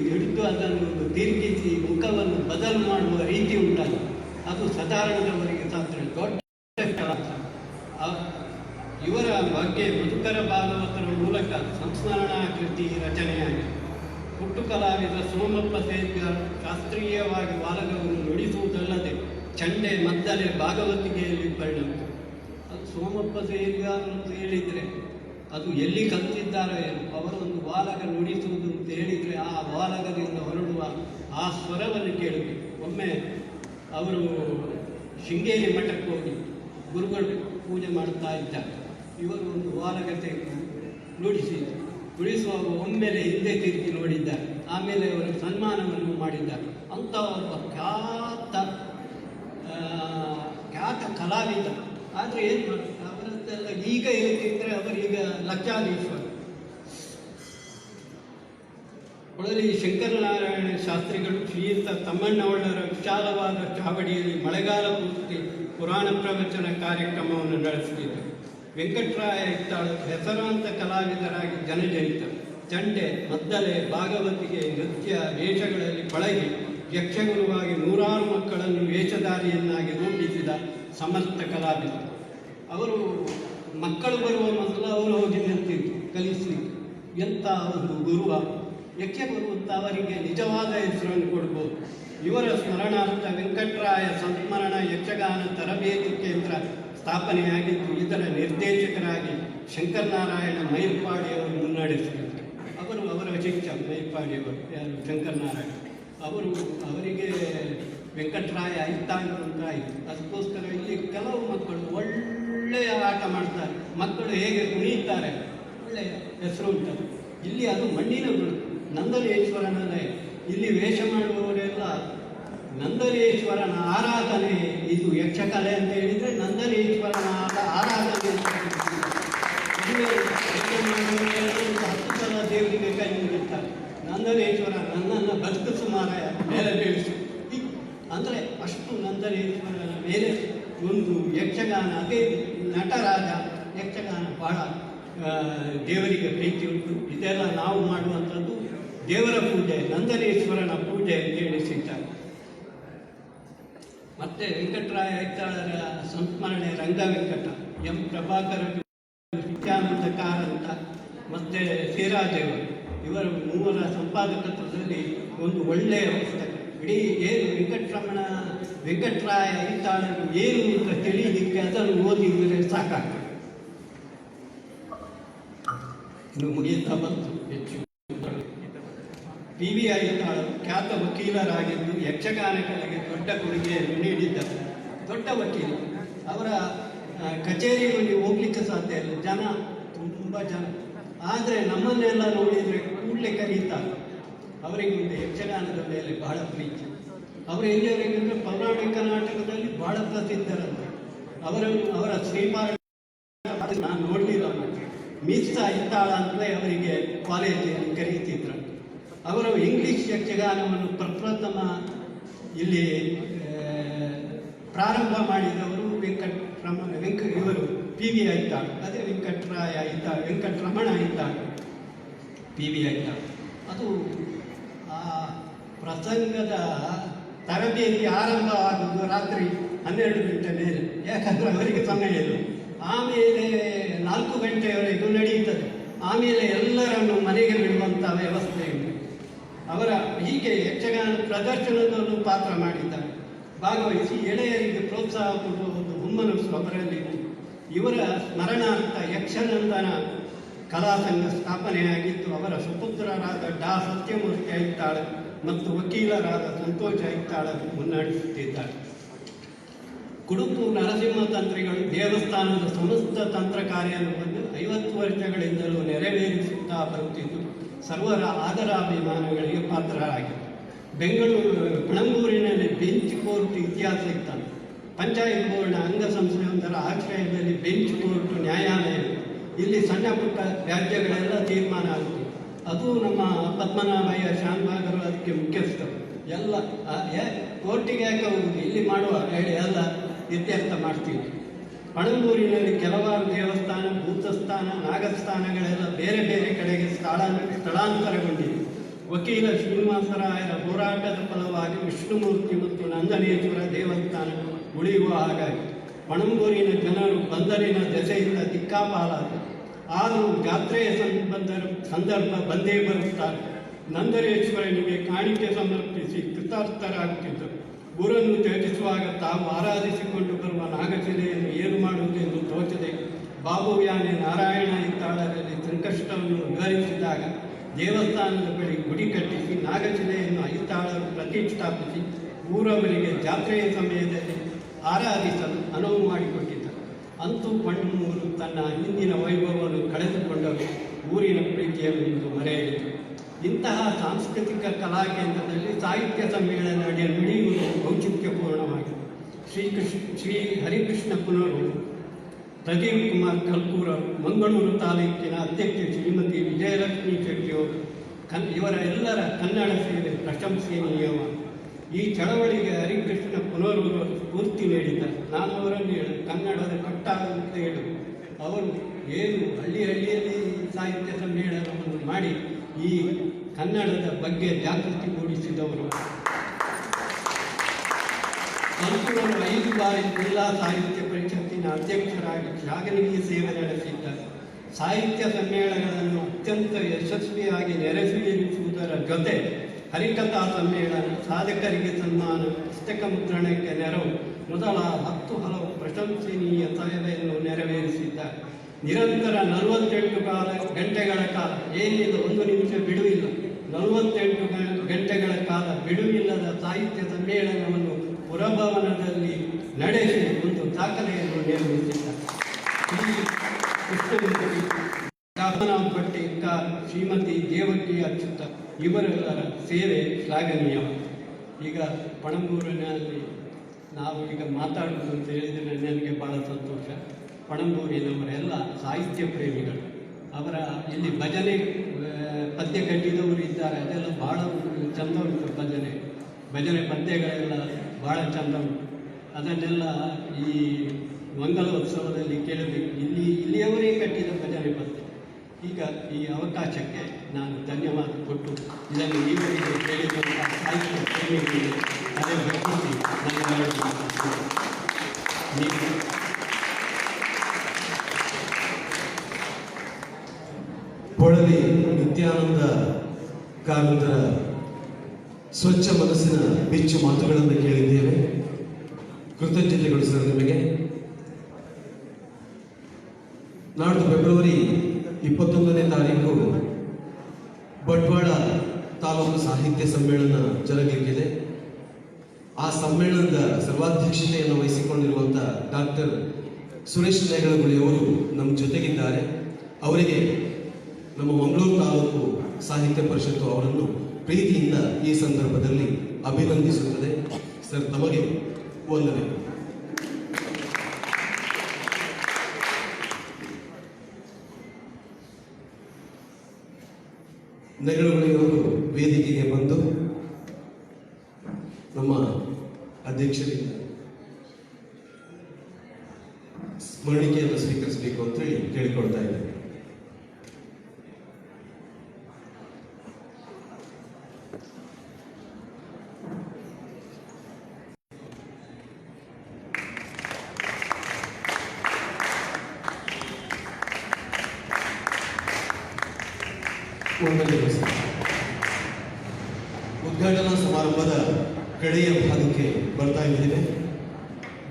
ಹಿಡಿದು ಅದನ್ನು ಒಂದು ತಿರುಗಿಸಿ ಮುಖವನ್ನು ಬದಲು ಮಾಡುವ ರೀತಿ ಉಂಟಲ್ಲ, ಅದು ಸಾಧಾರಣದವರಿಗೆ ಸಾಧ್ಯ ದೊಡ್ಡ ಕೆಲಸ. ಇವರ ಬಗ್ಗೆ ಮಧುಕರ ಭಾಗವತರ ಮೂಲಕ ಸಂಸ್ಮರಣಾ ಕೃತಿ ರಚನೆಯಾಗಿದೆ. ಹುಟ್ಟು ಕಲಾವಿದ ಸೋಮಪ್ಪ ಸೇರ್ಗಾರ್ ಶಾಸ್ತ್ರೀಯವಾಗಿ ವಾಲಗವನ್ನು ನುಡಿಸುವುದಲ್ಲದೆ ಚಂಡೆ ಮದ್ದಲೆ ಭಾಗವತಿಗೆಯಲ್ಲಿ ಪರಿಣಮಿತು. ಅದು ಸೋಮಪ್ಪ ಸೇರ್ಗಾರ್ ಅಂತ ಹೇಳಿದರೆ ಅದು ಎಲ್ಲಿ ಕಲಿತಿದ್ದಾರೋ ಏನು, ಅವರೊಂದು ವಾಲಗ ನುಡಿಸುವುದು ಅಂತ ಹೇಳಿದರೆ ಆ ವಾಲಗದಿಂದ ಹೊರಡುವ ಆ ಸ್ವರವನ್ನು ಕೇಳಬೇಕು. ಒಮ್ಮೆ ಅವರು ಶೃಂಗೇರಿ ಮಠಕ್ಕೆ ಹೋಗಿ ಗುರುಗಳು ಪೂಜೆ ಮಾಡುತ್ತಾ ಇದ್ದಾರೆ. ಇವರು ಒಂದು ವಾಲಗತೆ ನುಡಿಸುವಾಗ ಒಮ್ಮೆಲೆ ಹಿಂದೆ ತಿರುಗಿ ನೋಡಿದ್ದಾರೆ. ಆಮೇಲೆ ಅವರು ಸನ್ಮಾನವನ್ನು ಮಾಡಿದ್ದಾರೆ. ಅಂಥ ಒಬ್ಬ ಖ್ಯಾತ ಕಲಾವಿದ. ಆದರೆ ಏನು ಮಾಡ್ತಾರೆ, ಅವರದ್ದೆಲ್ಲ ಈಗ ಹೇಳ್ತಿದ್ರೆ ಅವರೀಗ ಲಕ್ಷಾಧೀಶ್ವರ. ಒಳಲಿ ಶಂಕರನಾರಾಯಣ ಶಾಸ್ತ್ರಿಗಳು ಶ್ರೀಯುತ ತಮ್ಮಣ್ಣವಳ್ಳರ ವಿಶಾಲವಾದ ಚಾವಡಿಯಲ್ಲಿ ಮಳೆಗಾಲ ಪೂರ್ತಿ ಪುರಾಣ ಪ್ರವಚನ ಕಾರ್ಯಕ್ರಮವನ್ನು ನಡೆಸುತ್ತಿದ್ದರು. ವೆಂಕಟರಾಯ ಇತ್ತಾಳು ಹೆಸರಾಂತ ಕಲಾವಿದರಾಗಿ ಜನಜನಿತರು. ಚಂಡೆ, ಮದ್ದಲೆ, ಭಾಗವತಿಗೆ ನೃತ್ಯ ವೇಷಗಳಲ್ಲಿ ಪಳಗಿ ಯಕ್ಷಗುರುವಾಗಿ ನೂರಾರು ಮಕ್ಕಳನ್ನು ವೇಷಧಾರಿಯನ್ನಾಗಿ ರೂಪಿಸಿದ ಸಮರ್ಥ ಕಲಾವಿದರು. ಅವರು ಮಕ್ಕಳು ಬರುವ ಮೊದಲು ಅವರು ಹೋಗಿ ನಿಂತಿದ್ದು ಕಲಿಸಲಿಕ್ಕೆ. ಎಂಥ ಒಂದು ಗುರುವ, ಯಕ್ಷಗುರು ಅಂತ ಅವರಿಗೆ ನಿಜವಾದ ಹೆಸರನ್ನು ಕೊಡ್ಬೋದು. ಇವರ ಸ್ಮರಣಾರ್ಥ ವೆಂಕಟರಾಯ ಸಂಸ್ಮರಣ ಯಕ್ಷಗಾನ ತರಬೇತಿ ಕೇಂದ್ರ ಸ್ಥಾಪನೆಯಾಗಿದ್ದು, ಇದರ ನಿರ್ದೇಶಕರಾಗಿ ಶಂಕರನಾರಾಯಣ ಮೈಲ್ಪಾಡಿಯವರು ಮುನ್ನಡೆಸಿದರು. ಅವರ ಶಿಕ್ಷ ಮೈಲ್ಪಾಡಿಯವರು ಯಾರು ಶಂಕರನಾರಾಯಣ ಅವರಿಗೆ ವೆಂಕಟರಾಯ ಐತಾಂಗರು ಅಂತ ಆಯಿತು. ಅದಕ್ಕೋಸ್ಕರ ಇಲ್ಲಿ ಕೆಲವು ಮಕ್ಕಳು ಒಳ್ಳೆಯ ಆಟ ಮಾಡ್ತಾರೆ, ಮಕ್ಕಳು ಹೇಗೆ ಕುಣಿಯುತ್ತಾರೆ, ಒಳ್ಳೆಯ ಹೆಸರು ಉಂಟು. ಇಲ್ಲಿ ಅದು ಮಣ್ಣಿನ ನಂದನೇಶ್ವರನಲ್ಲೇ ಇಲ್ಲಿ ವೇಷ ಮಾಡುವವರೆಲ್ಲ ನಂದನೇಶ್ವರನ ಆರಾಧನೆ. ಇದು ಯಕ್ಷಕಲೆ ಅಂತ ಹೇಳಿದರೆ ನಂದನೇಶ್ವರನ ಆರಾಧನೆ ಅಂತ 10 ಸಲ ದೇವರಿಗೆ ಕೈ ಮುಗಿತಾರೆ. ನಂದನೇಶ್ವರ ನನ್ನನ್ನು ಬದುಕಿಸು ಮಾರಾಯ, ಮೇಲೆ ಬೀಳಿಸು ಅಂದರೆ ಅಷ್ಟು ನಂದನೇಶ್ವರನ ಮೇಲೆ ಒಂದು ಯಕ್ಷಗಾನ. ಅದೇ ನಟರಾಜ ಯಕ್ಷಗಾನ ಬಹಳ ದೇವರಿಗೆ ಪ್ರೀತಿ ಉಂಟು. ಇದೆಲ್ಲ ನಾವು ಮಾಡುವಂಥದ್ದು ದೇವರ ಪೂಜೆ, ನಂದನೇಶ್ವರನ ಪೂಜೆ ಅಂತ ಹೇಳಿಸಿದ್ದಾರೆ. ಮತ್ತು ವೆಂಕಟರಾಯ ಐತಾಳರ ಸಂಸ್ಮರಣೆ ರಂಗವೆಂಕಟ, ಎಂ ಪ್ರಭಾಕರ, ನಿತ್ಯಾನಂದ ಕಾರಂತ ಮತ್ತು ಶ್ರೀರಾಜೇವರು ಇವರ ಮೂವರ ಸಂಪಾದಕತ್ವದಲ್ಲಿ ಒಂದು ಒಳ್ಳೆಯ ಪುಸ್ತಕ. ಇಡೀ ಏನು ವೆಂಕಟರಾಯ ಐತಾಳರು ಏನು ಅಂತ ತಿಳಿಯಲಿಕ್ಕೆ ಅದನ್ನು ಓದಿದರೆ ಸಾಕಾಗ್ತದೆ. ಇನ್ನು ಮುಗಿಯುತ್ತಾ ಬಂತು. ಹೆಚ್ಚು PV ಐತಾಳರು ಖ್ಯಾತ ವಕೀಲರಾಗಿದ್ದು ಯಕ್ಷಗಾನ ಕಲೆಗೆ ದೊಡ್ಡ ಕೊಡುಗೆಯನ್ನು ನೀಡಿದ್ದಾರೆ. ದೊಡ್ಡ ವಕೀಲ. ಅವರ ಕಚೇರಿಯಲ್ಲಿ ಹೋಗ್ಲಿಕ್ಕೆ ಸಾಧ್ಯ ಇಲ್ಲ, ಜನ ತುಂಬ ಜನ. ಆದರೆ ನಮ್ಮನ್ನೆಲ್ಲ ನೋಡಿದರೆ ಕೂಡಲೇ ಕರೀತಾರೆ. ಅವರಿಗೆ ಒಂದು ಯಕ್ಷಗಾನದ ಮೇಲೆ ಬಹಳ ಪ್ರೀತಿ. ಅವರು ಎಲ್ಲಿಯವರೆಗೆ ಅಂದರೆ ಪೌರಾಣಿಕ ನಾಟಕದಲ್ಲಿ ಬಹಳ ಪ್ರಸಿದ್ಧರಂತೆ. ಅವರ ಶ್ರೀಪಾದ ನಾನು ನೋಡಲಿಲ್ಲ, ಮಿಸ್ ಐತಾಳ ಅಂತಲೇ ಅವರಿಗೆ ಕಾಲೇಜಿನಲ್ಲಿ ಕರೀತಿದ್ರು. ಅವರು ಇಂಗ್ಲಿಷ್ ಯಕ್ಷಗಾನವನ್ನು ಪ್ರಪ್ರಥಮ ಇಲ್ಲಿ ಪ್ರಾರಂಭ ಮಾಡಿದವರು ಇವರು PV ಐತಾಳ್. ಅದೇ ವೆಂಕಟರಾಯ ಐತಾಳ್, ವೆಂಕಟರಮಣ ಐತಾಳ್, PV ಐತಾಳ್. ಅದು ಆ ಪ್ರಸಂಗದ ತರಬೇತಿ ಆರಂಭವಾಗುವುದು ರಾತ್ರಿ 12 ಗಂಟೆ ಮೇಲೆ, ಯಾಕಂದರೆ ಅವರಿಗೆ ಸಮಯ ಇಲ್ಲ. ಆಮೇಲೆ 4 ಗಂಟೆಯವರೆಗೂ ನಡೆಯುತ್ತದೆ. ಆಮೇಲೆ ಎಲ್ಲರನ್ನು ಮನೆಗೆ ಬಿಡುವಂಥ ವ್ಯವಸ್ಥೆ ಇದೆ. ಅವರ ಹೀಗೆ ಯಕ್ಷಗಾನ ಪ್ರದರ್ಶನದಲ್ಲೂ ಪಾತ್ರ ಮಾಡಿದ್ದಾರೆ. ಭಾಗವಹಿಸಿ ಎಳೆಯರಿಗೆ ಪ್ರೋತ್ಸಾಹ ಕೊಡುವ ಒಂದು ಹುಮ್ಮನಸ್ಸು ಅವರಲ್ಲಿ. ಇವರ ಸ್ಮರಣಾರ್ಥ ಯಕ್ಷನಂದನ ಕಲಾಸಂಘ ಸ್ಥಾಪನೆಯಾಗಿದ್ದು, ಅವರ ಸುಪುತ್ರರಾದ ಡಾ ಸತ್ಯಮೂರ್ತಿ ಐತಾಳ ಮತ್ತು ವಕೀಲರಾದ ಸಂತೋಷ ಐತಾಳ ಮುನ್ನಡೆಸುತ್ತಿದ್ದಾರೆ. ಕುಡುಪು ನರಸಿಂಹ ತಂತ್ರಿಗಳು ದೇವಸ್ಥಾನದ ಸಮಸ್ತ ತಂತ್ರ ಕಾರ್ಯವನ್ನು 50 ವರ್ಷಗಳಿಂದಲೂ ನೆರವೇರಿಸುತ್ತಾ ಬರುತ್ತಿದ್ದು, ಸರ್ವರ ಆದರಾಭಿಮಾನಗಳಿಗೆ ಪಾತ್ರರಾಗಿದೆ. ಪಣಂಬೂರಿನಲ್ಲಿ ಬೆಂಚ್ ಕೋರ್ಟ್ ಇತಿಹಾಸ ಇತ್ತಂತೆ. ಪಂಚಾಯತ್ ಬೋರ್ಡ್ನ ಅಂಗಸಂಸ್ಥೆಯೊಂದರ ಆಶ್ರಯದಲ್ಲಿ ಬೆಂಚ್ ಕೋರ್ಟ್ ನ್ಯಾಯಾಲಯ. ಇಲ್ಲಿ ಸಣ್ಣ ಪುಟ್ಟ ವ್ಯಾಜ್ಯಗಳೆಲ್ಲ ತೀರ್ಮಾನ ಆಗುತ್ತೆ. ಅದು ನಮ್ಮ ಪದ್ಮನಾಭಯ್ಯ ಶಾನ್ಭಾಗರು ಅದಕ್ಕೆ ಮುಖ್ಯಸ್ಥರು. ಎಲ್ಲ ಕೋರ್ಟಿಗೆ ಯಾಕೆ ಹೋಗುದು, ಇಲ್ಲಿ ಮಾಡುವ ಹೇಳಿ ಎಲ್ಲ ಇತ್ಯರ್ಥ ಮಾಡ್ತೀವಿ. ಪಣಂಬೂರಿನಲ್ಲಿ ಕೆಲವಾರು ದೇವಸ್ಥಾನ, ಭೂತಸ್ಥಾನ, ನಾಗಸ್ಥಾನಗಳೆಲ್ಲ ಬೇರೆ ಬೇರೆ ಕಡೆಗೆ ಸ್ಥಳಾಂತರಗೊಂಡಿದೆ. ವಕೀಲ ಶ್ರೀನಿವಾಸರಾಯರ ಹೋರಾಟದ ಫಲವಾಗಿ ವಿಷ್ಣುಮೂರ್ತಿ ಮತ್ತು ನಂದನೇಶ್ವರ ದೇವಸ್ಥಾನ ಉಳಿಯುವ ಹಾಗಾಗಿ ಪಣಂಬೂರಿನ ಜನರು ಬಂದರಿನ ದೆಸೆಯಿಂದ ದಿಕ್ಕಾಪಾಲಾದರು. ಆದರೂ ಜಾತ್ರೆಯ ಸಂದರ್ಭ ಬಂದೇ ಬರುತ್ತಾರೆ. ನಂದನೇಶ್ವರನಿಗೆ ಕಾಣಿಕೆ ಸಮರ್ಪಿಸಿ ಕೃತಾರ್ಥರಾಗುತ್ತಿದ್ದರು. ಊರನ್ನು ತ್ಯಜಿಸುವಾಗ ತಾವು ಆರಾಧಿಸಿಕೊಂಡು ಬರುವ ನಾಗಶಿಲೆಯನ್ನು ಏನು ಮಾಡುವುದೆಂದು ತೋಚದೆ ಬಾಬುವ್ಯಾನೆ ನಾರಾಯಣ ಐತಾಳರಲ್ಲಿ ಸಂಕಷ್ಟವನ್ನು ವಿವರಿಸಿದಾಗ ದೇವಸ್ಥಾನದ ಬಳಿ ಗುಡಿ ಕಟ್ಟಿಸಿ ನಾಗಶಿಲೆಯನ್ನು ಐತಾಳರು ಪ್ರತಿಷ್ಠಾಪಿಸಿ ಊರವರಿಗೆ ಜಾತ್ರೆಯ ಸಮಯದಲ್ಲಿ ಆರಾಧಿಸಲು ಅನುವು ಮಾಡಿಕೊಟ್ಟಿದ್ದರು. ಅಂತೂ ಪಣಂಬೂರು ತನ್ನ ಹಿಂದಿನ ವೈಭವವನ್ನು ಕಳೆದುಕೊಂಡರು. ಊರಿನ ಪ್ರೀತಿಯನ್ನು ಮರೆಯಲಿದೆ. ಇಂತಹ ಸಾಂಸ್ಕೃತಿಕ ಕಲಾ ಕೇಂದ್ರದಲ್ಲಿ ಸಾಹಿತ್ಯ ಸಮ್ಮೇಳನ ನಡೆಯುವುದು ಔಚಿತ್ಯಪೂರ್ಣವಾಗಿದೆ. ಶ್ರೀ ಹರಿಕೃಷ್ಣ ಪುನರು, ಪ್ರದೀಪ್ ಕುಮಾರ್ ಕಲ್ಕೂರರು, ಮಂಗಳೂರು ತಾಲೂಕಿನ ಅಧ್ಯಕ್ಷೆ ಶ್ರೀಮತಿ ವಿಜಯಲಕ್ಷ್ಮಿ ಶೆಟ್ಟಿಯವರು ಇವರ ಎಲ್ಲರ ಕನ್ನಡ ಸೇವೆ ಪ್ರಶಂಸನೀಯವಾದ. ಈ ಚಳವಳಿಗೆ ಹರಿಕೃಷ್ಣ ಪುನರೂರು ಸ್ಫೂರ್ತಿ ನೀಡಿದ್ದಾರೆ. ನಾನು ಅವರನ್ನು ಕನ್ನಡದ ಕಟ್ಟ ಅಂತ ಹೇಳು ಅವರು ಏನು ಹಳ್ಳಿಯಲ್ಲಿ ಸಾಹಿತ್ಯ ಸಮ್ಮೇಳನವನ್ನು ಮಾಡಿ ಈ ಕನ್ನಡದ ಬಗ್ಗೆ ಜಾಗೃತಿ ಮೂಡಿಸಿದವರು. ಸಂತೂರರು 5 ಬಾರಿ ಜಿಲ್ಲಾ ಸಾಹಿತ್ಯ ಪರಿಷತ್ತಿನ ಅಧ್ಯಕ್ಷರಾಗಿ ಶ್ಲಾಘನೀಯ ಸೇವೆ ನಡೆಸಿದ್ದ ಸಾಹಿತ್ಯ ಸಮ್ಮೇಳನಗಳನ್ನು ಅತ್ಯಂತ ಯಶಸ್ವಿಯಾಗಿ ನೆರವೇರಿಸುವುದರ ಜೊತೆ ಹರಿಕಥಾ ಸಮ್ಮೇಳನ, ಸಾಧಕರಿಗೆ ಸನ್ಮಾನ, ಪುಸ್ತಕ ಮುದ್ರಣಕ್ಕೆ ನೆರವು ಮೊದಲ 10 ಹಲವು ಪ್ರಶಂಸನೀಯ ಸೇವೆಯನ್ನು ನೆರವೇರಿಸಿದ್ದಾರೆ. ನಿರಂತರ 48 ಗಂಟೆಗಳ ಕಾಲ, ಏನಿಲ್ಲ 1 ನಿಮಿಷ ಬಿಡುವಿಲ್ಲ, 48 ಗಂಟೆಗಳ ಕಾಲ ಬಿಡುವಿಲ್ಲದ ಸಾಹಿತ್ಯ ಸಮ್ಮೇಳನವನ್ನು ಪುರಭವನದಲ್ಲಿ ನಡೆಸಿ ಒಂದು ದಾಖಲೆಯನ್ನು ನಿರ್ಮಿಸಿದ್ದಾರೆ. ಈ ಪುಸ್ತಕದಲ್ಲಿ ಜಾಫರಾಮ್ ಭಟ್ಟೇಕರ್, ಶ್ರೀಮತಿ ದೇವಕಿ ಅಚ್ಯುತ ಇವರೆಲ್ಲರ ಸೇವೆ ಶ್ಲಾಘನೀಯ. ಈಗ ಪಣಂಬೂರಿನಲ್ಲಿ ನಾವು ಈಗ ಮಾತಾಡುವುದು ಅಂತ ಹೇಳಿದರೆ ನನಗೆ ಬಹಳ ಸಂತೋಷ. ಪಣಂಬೂರಿನವರೆಲ್ಲ ಸಾಹಿತ್ಯ ಪ್ರೇಮಿಗಳು. ಅವರ ಇಲ್ಲಿ ಭಜನೆ ಪದ್ಯ ಕಟ್ಟಿದವರು ಇದ್ದಾರೆ, ಅದೆಲ್ಲ ಬಹಳ ಚಂದ ಉಂಟು. ಭಜನೆ ಪದ್ಯಗಳೆಲ್ಲ ಭಾಳ ಚಂದ ಉಂಟು. ಅದನ್ನೆಲ್ಲ ಈ ಮಂಗಲೋತ್ಸವದಲ್ಲಿ ಕೇಳಬೇಕು. ಇಲ್ಲಿಯವರೇ ಕಟ್ಟಿದ ಭಜನೆ ಪದ್ಯ. ಈಗ ಈ ಅವಕಾಶಕ್ಕೆ ನಾನು ಧನ್ಯವಾದ ಕೊಟ್ಟು ಇದನ್ನು ಈವರೆಗೆ ಕೇಳಿದಂಥ ಸಾಹಿತ್ಯ ಪ್ರೇಮಿಗಳಿಗೆ ಅದೇ ಭಕ್ತಿ ನೀವು ಹೊಳಲಿ ನಿತ್ಯಾನಂದ ಕಾರಂತರ ಸ್ವಚ್ಛ ಮನಸ್ಸಿನ ಬಿಚ್ಚು ಮಾತುಗಳನ್ನು ಕೇಳಿದ್ದೇವೆ. ಕೃತಜ್ಞತೆಗಳು ಸರ್ ನಿಮಗೆ. ನಾಡ್ದು ಫೆಬ್ರವರಿ 21ನೇ ತಾರೀಕು ಬಂಟ್ವಾಳ ತಾಲೂಕು ಸಾಹಿತ್ಯ ಸಮ್ಮೇಳನ ಜರುಗಲಿಕ್ಕಿದೆ. ಆ ಸಮ್ಮೇಳನದ ಸರ್ವಾಧ್ಯಕ್ಷತೆಯನ್ನು ವಹಿಸಿಕೊಂಡಿರುವಂಥ ಡಾಕ್ಟರ್ ಸುರೇಶ್ ನೇಗಳಗುಳಿಯವರು ನಮ್ಮ ಜೊತೆಗಿದ್ದಾರೆ. ಅವರಿಗೆ ನಮ್ಮ ಮಂಗಳೂರು ತಾಲೂಕು ಸಾಹಿತ್ಯ ಪರಿಷತ್ತು ಅವರನ್ನು ಪ್ರೀತಿಯಿಂದ ಈ ಸಂದರ್ಭದಲ್ಲಿ ಅಭಿನಂದಿಸುತ್ತದೆ. ಸರ್, ತಮಗೆ ವಂದನೆ. ನೆಗಳಗುಳಿಯವರು ವೇದಿಕೆಗೆ ಬಂದು ನಮ್ಮ ಅಧ್ಯಕ್ಷರಿಂದ ಸ್ಮರಣಿಕೆಯನ್ನು ಸ್ವೀಕರಿಸಬೇಕು ಅಂತೇಳಿ ಕೇಳಿಕೊಳ್ತಾ ಇದ್ದಾರೆ. ಉದ್ಘಾಟನಾ ಸಮಾರಂಭದ ಕಡೆಯ ಭಾಗಕ್ಕೆ ಬರ್ತಾ ಇದ್ದೇವೆ.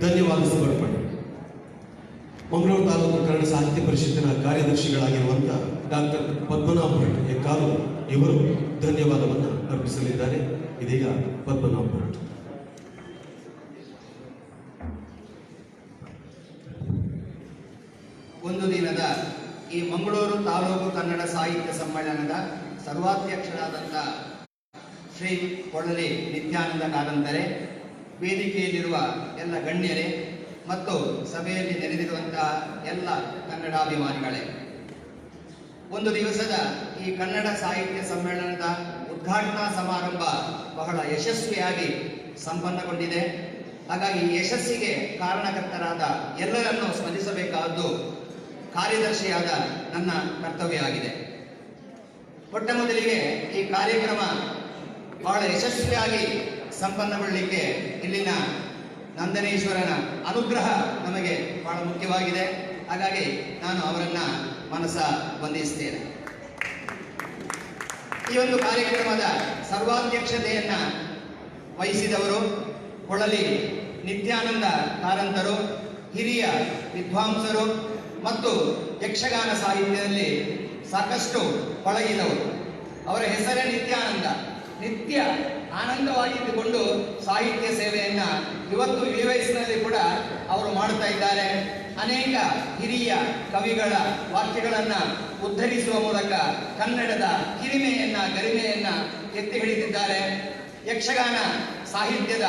ಧನ್ಯವಾದ ಸಮರ್ಪಣೆ. ಮಂಗಳೂರು ತಾಲೂಕು ಕನ್ನಡ ಸಾಹಿತ್ಯ ಪರಿಷತ್ತಿನ ಕಾರ್ಯದರ್ಶಿಗಳಾಗಿರುವಂಥ ಡಾಕ್ಟರ್ ಪದ್ಮನಾಭ ಭಟ್ ಹೆಕ್ಕಾರು ಇವರು ಧನ್ಯವಾದವನ್ನು ಅರ್ಪಿಸಲಿದ್ದಾರೆ. ಇದೀಗ ಪದ್ಮನಾಭ ಭಟ್. ಒಂದು ದಿನದ ಈ ಮಂಗಳೂರು ತಾಲೂಕು ಕನ್ನಡ ಸಾಹಿತ್ಯ ಸಮ್ಮೇಳನದ ಸರ್ವಾಧ್ಯಕ್ಷರಾದಂಥ ಶ್ರೀ ಹೊಳಲಿ ನಿತ್ಯಾನಂದ ಕಾರಂತರೇ, ವೇದಿಕೆಯಲ್ಲಿರುವ ಎಲ್ಲ ಗಣ್ಯರೇ ಮತ್ತು ಸಭೆಯಲ್ಲಿ ನೆರೆದಿರುವಂತಹ ಎಲ್ಲ ಕನ್ನಡಾಭಿಮಾನಿಗಳೇ, ಒಂದು ದಿವಸದ ಈ ಕನ್ನಡ ಸಾಹಿತ್ಯ ಸಮ್ಮೇಳನದ ಉದ್ಘಾಟನಾ ಸಮಾರಂಭ ಬಹಳ ಯಶಸ್ವಿಯಾಗಿ ಸಂಪನ್ನಗೊಂಡಿದೆ. ಹಾಗಾಗಿ ಈ ಯಶಸ್ಸಿಗೆ ಕಾರಣಕರ್ತರಾದ ಎಲ್ಲರನ್ನೂ ಸ್ಮರಿಸಬೇಕಾದ್ದು ಕಾರ್ಯದರ್ಶಿಯಾದ ನನ್ನ ಕರ್ತವ್ಯ ಆಗಿದೆ. ಮೊಟ್ಟ ಮೊದಲಿಗೆ ಈ ಕಾರ್ಯಕ್ರಮ ಬಹಳ ಯಶಸ್ವಿಯಾಗಿ ಸಂಪನ್ನಗೊಳ್ಳಲಿಕ್ಕೆ ಇಲ್ಲಿನ ನಂದನೇಶ್ವರನ ಅನುಗ್ರಹ ನಮಗೆ ಬಹಳ ಮುಖ್ಯವಾಗಿದೆ. ಹಾಗಾಗಿ ನಾನು ಅವರನ್ನ ಮನಸ ವಂದಿಸ್ತೇನೆ. ಈ ಒಂದು ಕಾರ್ಯಕ್ರಮದ ಸರ್ವಾಧ್ಯಕ್ಷತೆಯನ್ನ ವಹಿಸಿದವರು ಹೊಳಲಿ ನಿತ್ಯಾನಂದ ಕಾರಂತರು, ಹಿರಿಯ ವಿದ್ವಾಂಸರು ಮತ್ತು ಯಕ್ಷಗಾನ ಸಾಹಿತ್ಯದಲ್ಲಿ ಸಾಕಷ್ಟು ಪಳಗಿದವರು. ಅವರ ಹೆಸರೇ ನಿತ್ಯಾನಂದ. ನಿತ್ಯ ಆನಂದವಾಗಿದ್ದುಕೊಂಡು ಸಾಹಿತ್ಯ ಸೇವೆಯನ್ನ ಇವತ್ತು ಇಳಿ ವಯಸ್ಸಿನಲ್ಲಿ ಕೂಡ ಅವರು ಮಾಡುತ್ತಾ ಇದ್ದಾರೆ. ಅನೇಕ ಹಿರಿಯ ಕವಿಗಳ ವಾಕ್ಯಗಳನ್ನ ಉದ್ಧರಿಸುವ ಮೂಲಕ ಕನ್ನಡದ ಹಿರಿಮೆಯನ್ನ, ಗರಿಮೆಯನ್ನ ಎತ್ತಿ ಹಿಡಿದಿದ್ದಾರೆ. ಯಕ್ಷಗಾನ ಸಾಹಿತ್ಯದ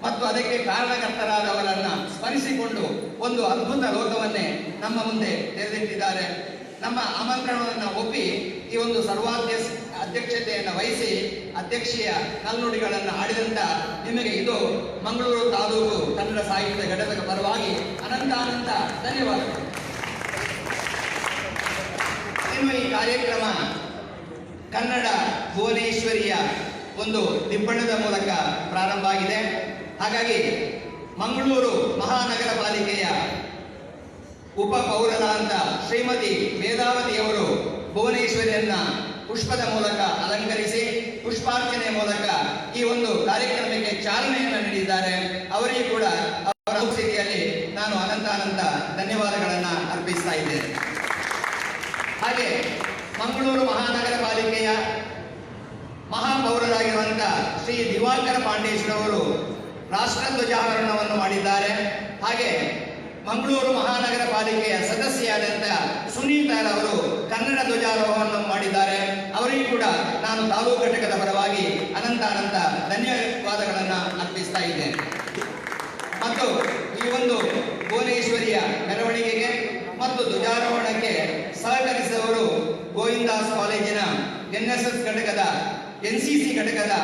ಮತ್ತು ಅದಕ್ಕೆ ಕಾರಣಕರ್ತರಾದವರನ್ನ ಸ್ಮರಿಸಿಕೊಂಡು ಒಂದು ಅದ್ಭುತ ಲೋಕವನ್ನೇ ನಮ್ಮ ಮುಂದೆ ತೆರೆದಿಟ್ಟಿದ್ದಾರೆ. ನಮ್ಮ ಆಮಂತ್ರಣವನ್ನು ಒಪ್ಪಿ ಈ ಒಂದು ಅಧ್ಯಕ್ಷತೆಯನ್ನು ವಹಿಸಿ ಅಧ್ಯಕ್ಷೀಯ ನಲ್ನುಡಿಗಳನ್ನು ಆಡಿದಂತ ನಿಮಗೆ ಇದು ಮಂಗಳೂರು ತಾಲೂಕು ಕನ್ನಡ ಸಾಹಿತ್ಯ ಘಟಕದ ಪರವಾಗಿ ಅನಂತ ಧನ್ಯವಾದಗಳು. ಇನ್ನು ಈ ಕಾರ್ಯಕ್ರಮ ಕನ್ನಡ ಭುವನೇಶ್ವರಿಯ ಒಂದು ದಿಬ್ಬಣದ ಮೂಲಕ ಪ್ರಾರಂಭ ಆಗಿದೆ. ಹಾಗಾಗಿ ಮಂಗಳೂರು ಮಹಾನಗರ ಪಾಲಿಕೆಯ ಉಪ ಪೌರರಾದ ಶ್ರೀಮತಿ ವೇದಾವತಿಯವರು ಭುವನೇಶ್ವರಿಯನ್ನ ಪುಷ್ಪದ ಮೂಲಕ ಅಲಂಕರಿಸಿ ಪುಷ್ಪಾರ್ಚನೆ ಮೂಲಕ ಈ ಒಂದು ಕಾರ್ಯಕ್ರಮಕ್ಕೆ ಚಾಲನೆಯನ್ನು ನೀಡಿದ್ದಾರೆ. ಅವರಿಗೂ ಕೂಡ ಅವರ ಉಪಸ್ಥಿತಿಯಲ್ಲಿ ನಾನು ಅನಂತ ಧನ್ಯವಾದಗಳನ್ನು ಅರ್ಪಿಸ್ತಾ ಇದ್ದೇನೆ. ಹಾಗೆ ಮಂಗಳೂರು ಮಹಾನಗರ ಪಾಲಿಕೆಯ ಮಹಾಪೌರರಾಗಿರುವಂತ ಶ್ರೀ ದಿವಾಕರ ಪಾಂಡೇಶ್ವರವರು ರಾಷ್ಟ್ರ ಧ್ವಜಾರೋಹಣವನ್ನು ಮಾಡಿದ್ದಾರೆ. ಹಾಗೆ ಮಂಗಳೂರು ಮಹಾನಗರ ಪಾಲಿಕೆಯ ಸದಸ್ಯರಾದಂಥ ಸುನೀತಾರವರು ಕನ್ನಡ ಧ್ವಜಾರೋಹಣವನ್ನು ಮಾಡಿದ್ದಾರೆ. ಅವರಿಗೂ ಕೂಡ ನಾನು ತಾಲೂಕು ಘಟಕದ ಪರವಾಗಿ ಅನಂತ ಧನ್ಯವಾದಗಳನ್ನು ಅರ್ಪಿಸ್ತಾ ಇದ್ದೇನೆ. ಮತ್ತು ಈ ಒಂದು ಭುವನೇಶ್ವರಿಯ ಮೆರವಣಿಗೆಗೆ ಮತ್ತು ಧ್ವಜಾರೋಹಣಕ್ಕೆ ಸಹಕರಿಸಿದವರು ಗೋವಿಂದಾಸ್ ಕಾಲೇಜಿನ NSS ಘಟಕದ NCC ಘಟಕದ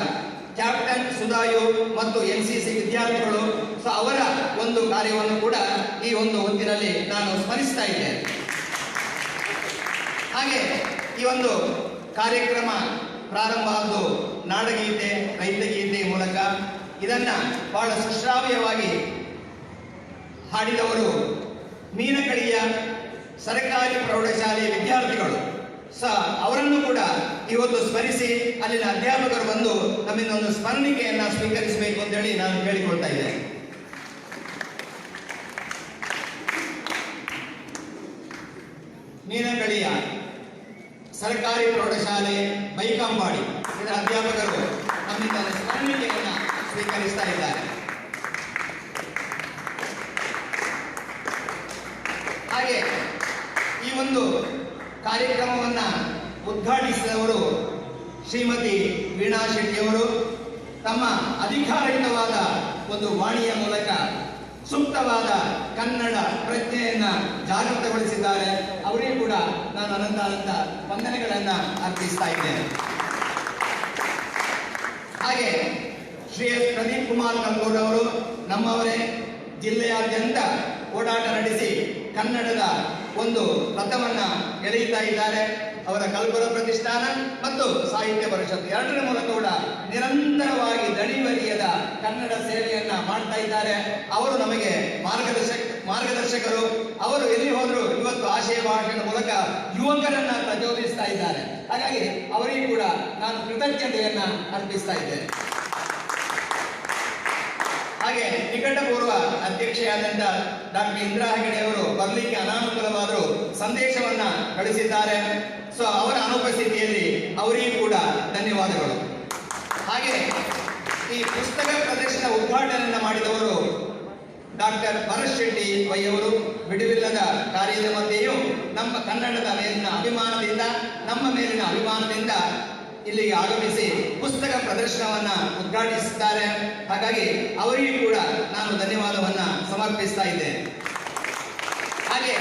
ಕ್ಯಾಪ್ಟನ್ ಸುಧಾಯು ಮತ್ತು NCC ವಿದ್ಯಾರ್ಥಿಗಳು. ಸೊ ಅವರ ಒಂದು ಕಾರ್ಯವನ್ನು ಕೂಡ ಈ ಒಂದು ಹೊತ್ತಿನಲ್ಲಿ ನಾನು ಸ್ಮರಿಸ್ತಾ ಇದ್ದೇನೆ. ಹಾಗೆ ಈ ಒಂದು ಕಾರ್ಯಕ್ರಮ ಪ್ರಾರಂಭ ಆದ್ದು ನಾಡಗೀತೆ ರೈತಗೀತೆ ಮೂಲಕ. ಇದನ್ನ ಬಹಳ ಸುಶ್ರಾವ್ಯವಾಗಿ ಹಾಡಿದವರು ಮೀನಕಳಿಯ ಸರ್ಕಾರಿ ಪ್ರೌಢಶಾಲೆಯ ವಿದ್ಯಾರ್ಥಿಗಳು. ಅವರನ್ನು ಕೂಡ ಇವತ್ತು ಸ್ಮರಿಸಿ ಅಲ್ಲಿನ ಅಧ್ಯಾಪಕರು ಬಂದು ನಮ್ಮಿಂದ ಒಂದು ಸ್ಮರಣಿಕೆಯನ್ನ ಸ್ವೀಕರಿಸಬೇಕು ಅಂತ ಹೇಳಿ ನಾನು ಕೇಳಿಕೊಳ್ತಾ ಇದ್ದೇನೆ. ಮೀನಕಳಿಯ ಸರ್ಕಾರಿ ಪ್ರೌಢಶಾಲೆ ಬೈಕಂಪಾಡಿ ಇದರ ಅಧ್ಯಾಪಕರು ನಮ್ಮಿಂದ ಸ್ಮರಣಿಕೆಯನ್ನ ಸ್ವೀಕರಿಸ್ತಾ ಇದ್ದಾರೆ. ಹಾಗೆ ಈ ಒಂದು ಕಾರ್ಯಕ್ರಮವನ್ನ ಉದ್ಘಾಟಿಸಿದವರು ಶ್ರೀಮತಿ ವೀಣಾ ಶೆಟ್ಟಿಯವರು ತಮ್ಮ ಅಧಿಕಾರಯುತವಾದ ಒಂದು ವಾಣಿಯ ಮೂಲಕ ಸೂಕ್ತವಾದ ಕನ್ನಡ ಪ್ರಜ್ಞೆಯನ್ನ ಜಾಗೃತಗೊಳಿಸಿದ್ದಾರೆ. ಅವರಿಗೂ ಕೂಡ ನಾನು ಅನಂತ ವಂದನೆಗಳನ್ನ ಅರ್ಪಿಸ್ತಾ ಇದ್ದೇನೆ. ಹಾಗೆ ಶ್ರೀ ಪ್ರದೀಪ್ ಕುಮಾರ್ ಕಲ್ಗೂರ್ ಅವರು ನಮ್ಮವರೇ ಜಿಲ್ಲೆಯಾದ್ಯಂತ ಓಡಾಟ ನಡೆಸಿ ಕನ್ನಡದ ಒಂದು ರಥವನ್ನ ಎಳೆಯುತ್ತಾ ಇದ್ದಾರೆ. ಅವರ ಕಲ್ಪುರ ಪ್ರತಿಷ್ಠಾನ ಮತ್ತು ಸಾಹಿತ್ಯ ಪರಿಷತ್ ಎರಡರ ಮೂಲಕ ಕೂಡ ನಿರಂತರವಾಗಿ ದಣಿವರಿಯದ ಕನ್ನಡ ಸೇವೆಯನ್ನ ಮಾಡ್ತಾ ಇದ್ದಾರೆ. ಅವರು ನಮಗೆ ಮಾರ್ಗದರ್ಶಕರು. ಅವರು ಎಲ್ಲಿ ಹೋದ್ರು ಇವತ್ತು ಆಶಯ ಭಾಷಣದ ಮೂಲಕ ಯುವಕರನ್ನ ಪ್ರಚೋದಿಸ್ತಾ ಇದ್ದಾರೆ. ಹಾಗಾಗಿ ಅವರಿಗೂ ಕೂಡ ನಾನು ಕೃತಜ್ಞತೆಯನ್ನ ಅರ್ಪಿಸ್ತಾ ಇದ್ದೇನೆ. ಹಾಗೆ ನಿಕಟಪೂರ್ವ ಅಧ್ಯಕ್ಷೆಯಾದಂತ ಡಾಕ್ಟರ್ ಇಂದಿರಾ ಹೆಗಡೆ ಅವರು ಬರಲಿಕ್ಕೆ ಅನಾನುಕೂಲವಾದರೂ ಸಂದೇಶವನ್ನ ಕಳಿಸಿದ್ದಾರೆ. ಸೊ ಅವರ ಅನುಪಸ್ಥಿತಿಯಲ್ಲಿ ಅವರಿಗೂ ಕೂಡ ಧನ್ಯವಾದಗಳು. ಹಾಗೆ ಈ ಪುಸ್ತಕ ಪ್ರದರ್ಶನ ಉದ್ಘಾಟನೆಯನ್ನ ಮಾಡಿದವರು ಡಾಕ್ಟರ್ ಭರತ್ ಶೆಟ್ಟಿ ವೈಯವರು ಬಿಡುವಿಲ್ಲದ ಕಾರ್ಯದ ಮಧ್ಯೆಯೂ ನಮ್ಮ ಕನ್ನಡದ ಮೇಲಿನ ಅಭಿಮಾನದಿಂದ ನಮ್ಮ ಮೇಲಿನ ಅಭಿಮಾನದಿಂದ ಇಲ್ಲಿಗೆ ಆಗಮಿಸಿ ಪುಸ್ತಕ ಪ್ರದರ್ಶನವನ್ನ ಉದ್ಘಾಟಿಸಿದ್ದಾರೆ. ಹಾಗಾಗಿ ಅವರಿಗೂ ಕೂಡ ನಾನು ಧನ್ಯವಾದವನ್ನ ಸಮರ್ಪಿಸ್ತಾ ಇದ್ದೇನೆ. ಹಾಗೆ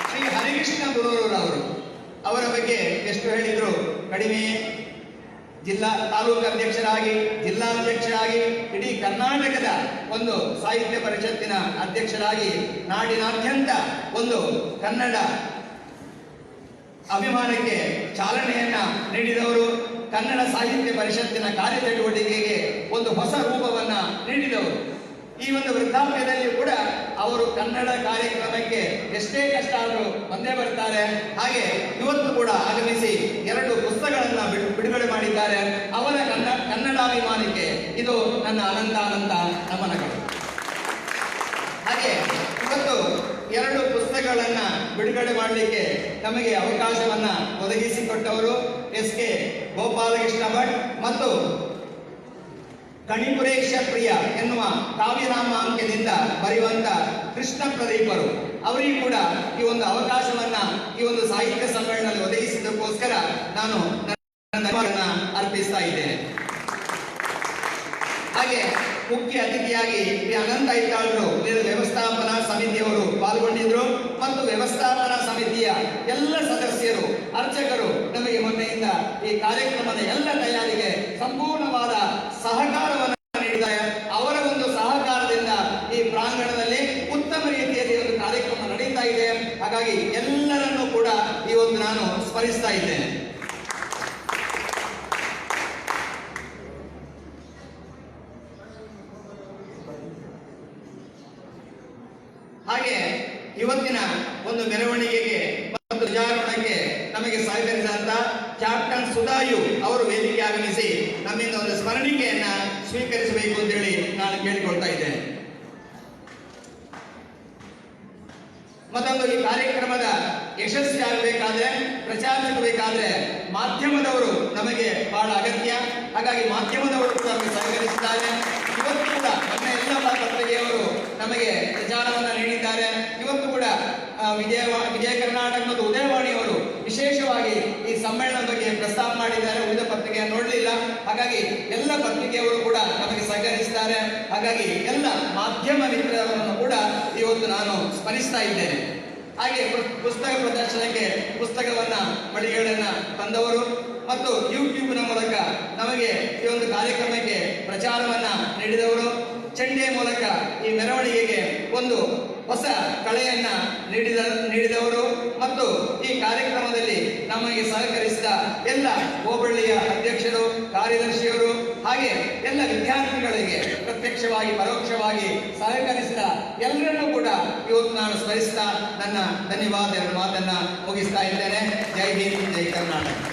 ಶ್ರೀ ಹರಿಕೃಷ್ಣ ಗುರೂರವರು ಅವರ ಬಗ್ಗೆ ಎಷ್ಟು ಹೇಳಿದ್ರು ಕಡಿಮೆ. ತಾಲೂಕು ಅಧ್ಯಕ್ಷರಾಗಿ ಜಿಲ್ಲಾಧ್ಯಕ್ಷರಾಗಿ ಇಡೀ ಕರ್ನಾಟಕದ ಒಂದು ಸಾಹಿತ್ಯ ಪರಿಷತ್ತಿನ ಅಧ್ಯಕ್ಷರಾಗಿ ನಾಡಿನಾದ್ಯಂತ ಒಂದು ಕನ್ನಡ ಅಭಿಮಾನಕ್ಕೆ ಚಾಲನೆಯನ್ನ ನೀಡಿದವರು. ಕನ್ನಡ ಸಾಹಿತ್ಯ ಪರಿಷತ್ತಿನ ಕಾರ್ಯಚಟುವಟಿಕೆಗೆ ಒಂದು ಹೊಸ ರೂಪವನ್ನ ನೀಡಿದವರು. ಈ ಒಂದು ವೃದ್ಧಾಪ್ಯದಲ್ಲಿ ಕೂಡ ಅವರು ಕನ್ನಡ ಕಾರ್ಯಕ್ರಮಕ್ಕೆ ಎಷ್ಟೇ ಕಷ್ಟ ಆದರೂ ಬಂದೇ ಬರ್ತಾರೆ. ಹಾಗೆ ಇವತ್ತು ಕೂಡ ಆಗಮಿಸಿ 2 ಪುಸ್ತಕಗಳನ್ನ ಬಿಡುಗಡೆ ಮಾಡಿದ್ದಾರೆ. ಅವರ ಕನ್ನಡಾಭಿಮಾನಕ್ಕೆ ಇದು ನನ್ನ ಅನಂತ ನಮನಗಳು. ಹಾಗೆ ಇವತ್ತು 2 ಪುಸ್ತಕಗಳನ್ನ ಬಿಡುಗಡೆ ಮಾಡಲಿಕ್ಕೆ ನಮಗೆ ಅವಕಾಶವನ್ನ ಒದಗಿಸಿಕೊಟ್ಟವರು SK ಗೋಪಾಲಕೃಷ್ಣ ಭಟ್ ಮತ್ತು ಕಣಿಪುರೇಶ ಪ್ರಿಯ ಎನ್ನುವ ಕಾವ್ಯನಾಮಾಂಕ್ಯದಿಂದ ಬರೆಯುವಂತ ಕೃಷ್ಣ ಪ್ರದೀಪರು. ಅವರಿಗೂ ಕೂಡ ಈ ಒಂದು ಅವಕಾಶವನ್ನ ಈ ಒಂದು ಸಾಹಿತ್ಯ ಸಮ್ಮೇಳನದಲ್ಲಿ ಒದಗಿಸಿದ್ದಕ್ಕೋಸ್ಕರ ನಾನು ಧನ್ಯವಾದವನ್ನ ಅರ್ಪಿಸ್ತಾ ಇದ್ದೇನೆ. ಹಾಗೆ ಮುಖ್ಯ ಅತಿಥಿಯಾಗಿ ಅನಂತ ಐತಾಳರು ವ್ಯವಸ್ಥಾಪನಾ ಸಮಿತಿಯವರು ಪಾಲ್ಗೊಂಡಿದ್ರು ಮತ್ತು ವ್ಯವಸ್ಥಾಪನಾ ಸಮಿತಿಯ ಎಲ್ಲ ಸದಸ್ಯರು ಅರ್ಚಕರು ನಮಗೆ ಮೊನ್ನೆಯಿಂದ ಈ ಕಾರ್ಯಕ್ರಮದ ಎಲ್ಲ ತಯಾರಿಗೆ ಸಂಪೂರ್ಣವಾದ ಸಹಕಾರವನ್ನು ನೀಡಿದ್ದಾರೆ. ಅವರ ಒಂದು ಸಹಕಾರದಿಂದ ಈ ಪ್ರಾಂಗಣದಲ್ಲಿ ಉತ್ತಮ ರೀತಿಯಲ್ಲಿ ಒಂದು ಕಾರ್ಯಕ್ರಮ ನಡೀತಾ ಇದೆ. ಹಾಗಾಗಿ ಎಲ್ಲರನ್ನೂ ಕೂಡ ಈ ಇವತ್ತು ನಾನು ಸ್ಮರಿಸ್ತಾ ಇದ್ದೇನೆ. ಹಾಗೆ ಇವತ್ತಿನ ಒಂದು ಮೆರವಣಿಗೆಗೆ ಮತ್ತು ಧ್ವಜಾರೋಹಣಕ್ಕೆ ನಮಗೆ ಸಹಕರಿಸಿದಂತ ಕ್ಯಾಪ್ಟನ್ ಸುಧಾಯು ಅವರು ವೇದಿಕೆ ಆಗಮಿಸಿ ನಮ್ಮಿಂದ ಒಂದು ಸ್ಮರಣಿಕೆಯನ್ನ ಸ್ವೀಕರಿಸಬೇಕು ಅಂತೇಳಿ ನಾನು ಕೇಳಿಕೊಳ್ತಾ ಇದ್ದೇನೆ. ಮತ್ತೊಂದು ಈ ಕಾರ್ಯಕ್ರಮದ ಯಶಸ್ವಿ ಆಗಬೇಕಾದ್ರೆ, ಪ್ರಚಾರ ಸಿಗಬೇಕಾದ್ರೆ ಮಾಧ್ಯಮದವರು ನಮಗೆ ಬಹಳ ಅಗತ್ಯ. ಹಾಗಾಗಿ ಮಾಧ್ಯಮದವರು ಕೂಡ ನಮಗೆ ಸಹಕರಿಸಿದ್ದಾರೆ. ಇವತ್ತು ಕೂಡ ನಮ್ಮ ಎಲ್ಲ ಪತ್ರಿಕೆಯವರು ನಮಗೆ ಪ್ರಚಾರವನ್ನ ನೀಡಿದ್ದಾರೆ. ಇವತ್ತು ಕೂಡ ವಿಜಯ ಕರ್ನಾಟಕ ಮತ್ತು ಉದಯವಾಣಿಯವರು ವಿಶೇಷವಾಗಿ ಈ ಸಮ್ಮೇಳನದ ಬಗ್ಗೆ ಪ್ರಸ್ತಾಪ ಮಾಡಿದ್ದಾರೆ. ಉಳಿದ ಪತ್ರಿಕೆಯನ್ನು ನೋಡಲಿಲ್ಲ. ಹಾಗಾಗಿ ಎಲ್ಲ ಪತ್ರಿಕೆಯವರು ಕೂಡ ನಮಗೆ ಸಹಕರಿಸಿದ್ದಾರೆ. ಹಾಗಾಗಿ ಎಲ್ಲ ಮಾಧ್ಯಮ ಮಿತ್ರರನ್ನು ಕೂಡ ಇವತ್ತು ನಾನು ಸ್ಮರಿಸ್ತಾ ಇದ್ದೇನೆ. ಹಾಗೆ ಪುಸ್ತಕ ಪ್ರದರ್ಶನಕ್ಕೆ ಪುಸ್ತಕವನ್ನ ಮಳಿಗೆಗಳನ್ನ ತಂದವರು ಮತ್ತು ಯೂಟ್ಯೂಬ್ನ ಮೂಲಕ ನಮಗೆ ಈ ಒಂದು ಕಾರ್ಯಕ್ರಮಕ್ಕೆ ಪ್ರಚಾರವನ್ನ ನೀಡಿದವರು, ಚಂಡೆ ಮೂಲಕ ಈ ಮೆರವಣಿಗೆಗೆ ಒಂದು ಹೊಸ ಕಳೆಯನ್ನ ನೀಡಿದವರು ಮತ್ತು ಈ ಕಾರ್ಯಕ್ರಮದಲ್ಲಿ ನಮಗೆ ಸಹಕರಿಸಿದ ಎಲ್ಲ ಹೋಬಳಿಯ ಅಧ್ಯಕ್ಷರು, ಕಾರ್ಯದರ್ಶಿಯವರು ಹಾಗೆ ಎಲ್ಲ ವಿದ್ಯಾರ್ಥಿಗಳಿಗೆ ಪ್ರತ್ಯಕ್ಷವಾಗಿ ಪರೋಕ್ಷವಾಗಿ ಸಹಕರಿಸಿದ ಎಲ್ಲರನ್ನೂ ಕೂಡ ಇವತ್ತು ನಾನು ಸ್ಮರಿಸ್ತಾ ನನ್ನ ಧನ್ಯವಾದ ಮಾತನ್ನ ಮುಗಿಸ್ತಾ ಇದ್ದೇನೆ. ಜೈ ಹಿಂದ್, ಜೈ ಕರ್ನಾಟಕ.